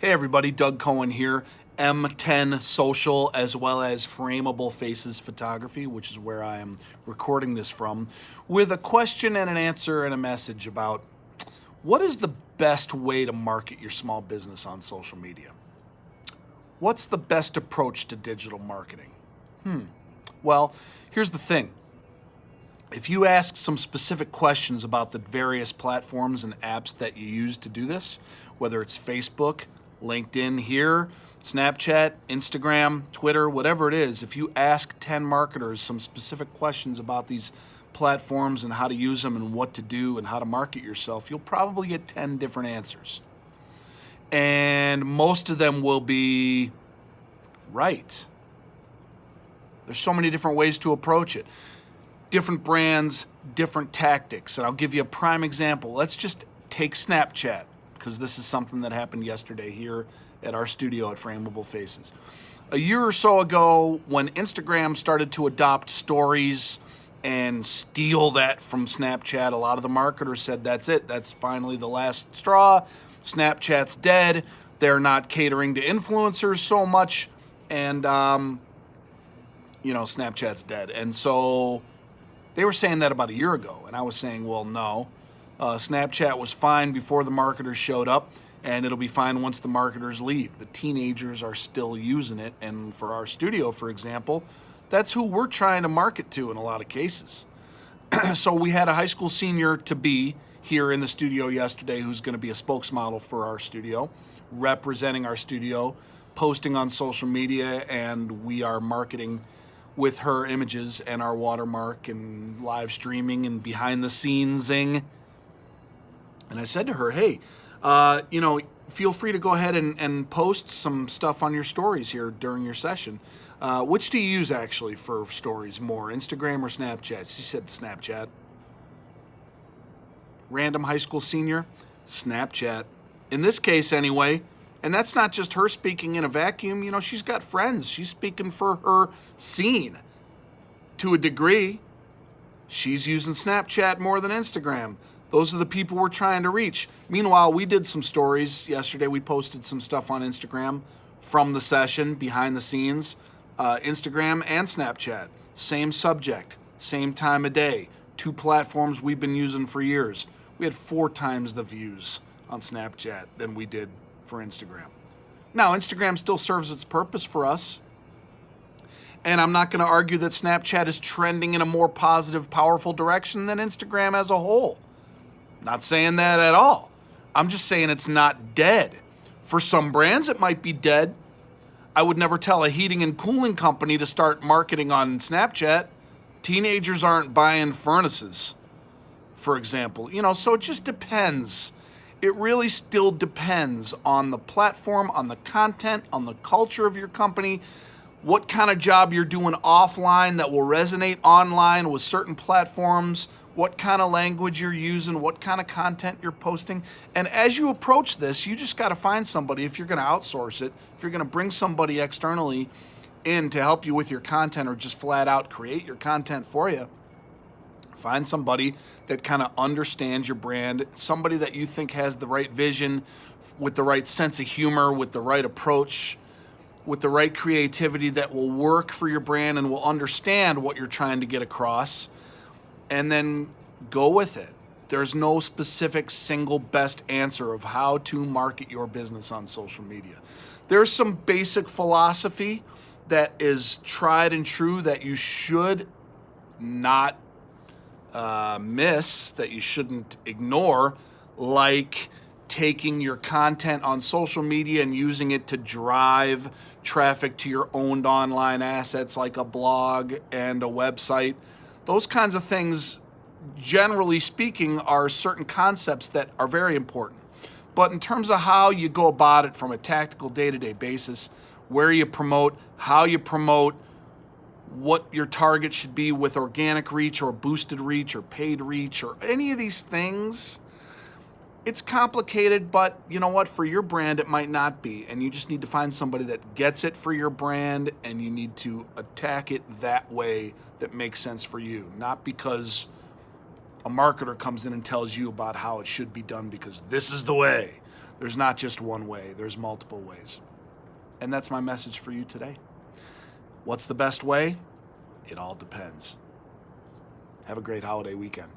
Hey everybody, Doug Cohen here, M10 Social, as well as Frameable Faces Photography, which is where I am recording this from, with a question and an answer and a message about what is the best way to market your small business on social media? What's the best approach to digital marketing? Well, here's the thing. If you ask some specific questions about the various platforms and apps that you use to do this, whether it's Facebook, LinkedIn here, Snapchat, Instagram, Twitter, whatever it is, if you ask 10 marketers some specific questions about these platforms and how to use them and what to do and how to market yourself, you'll probably get 10 different answers. And most of them will be right. There's so many different ways to approach it. Different brands, different tactics. And I'll give you a prime example. Let's just take Snapchat, because this is something that happened yesterday here at our studio at Frameable Faces. A year or so ago, when Instagram started to adopt stories and steal that from Snapchat, a lot of the marketers said, that's it, that's finally the last straw. Snapchat's dead. They're not catering to influencers so much, and Snapchat's dead. And so they were saying that about a year ago, and I was saying, well, no. Snapchat was fine before the marketers showed up, and it'll be fine once the marketers leave. The teenagers are still using it, and for our studio, for example, that's who we're trying to market to in a lot of cases. So we had a high school senior-to-be here in the studio yesterday who's going to be a spokesmodel for our studio, representing our studio, posting on social media, and we are marketing with her images and our watermark and live streaming and behind-the-scenesing. And I said to her, hey, feel free to go ahead and post some stuff on your stories here during your session. Which do you use actually for stories more, Instagram or Snapchat? She said Snapchat. Random high school senior, Snapchat. In this case anyway, and that's not just her speaking in a vacuum. She's got friends. She's speaking for her scene. To a degree, she's using Snapchat more than Instagram. Those are the people we're trying to reach. Meanwhile, we did some stories yesterday. We posted some stuff on Instagram from the session, behind the scenes. Instagram and Snapchat, same subject, same time of day. Two platforms we've been using for years. We had 4 times the views on Snapchat than we did for Instagram. Now, Instagram still serves its purpose for us. And I'm not going to argue that Snapchat is trending in a more positive, powerful direction than Instagram as a whole. Not saying that at all. I'm just saying it's not dead. For some brands, it might be dead. I would never tell a heating and cooling company to start marketing on Snapchat. Teenagers aren't buying furnaces, for example. So it just depends. It really still depends on the platform, on the content, on the culture of your company, what kind of job you're doing offline that will resonate online with certain platforms, what kind of language you're using, what kind of content you're posting. And as you approach this, you just got to find somebody, if you're going to outsource it, if you're going to bring somebody externally in to help you with your content or just flat out create your content for you, find somebody that kind of understands your brand, somebody that you think has the right vision, with the right sense of humor, with the right approach, with the right creativity that will work for your brand and will understand what you're trying to get across, and then go with it. There's no specific single best answer of how to market your business on social media. There's some basic philosophy that is tried and true that you should not miss, that you shouldn't ignore, like taking your content on social media and using it to drive traffic to your owned online assets like a blog and a website. Those kinds of things, generally speaking, are certain concepts that are very important. But in terms of how you go about it from a tactical day-to-day basis, where you promote, how you promote, what your target should be with organic reach or boosted reach or paid reach or any of these things, it's complicated, but you know what? For your brand, it might not be. And you just need to find somebody that gets it for your brand, and you need to attack it that way that makes sense for you. Not because a marketer comes in and tells you about how it should be done because this is the way. There's not just one way, there's multiple ways. And that's my message for you today. What's the best way? It all depends. Have a great holiday weekend.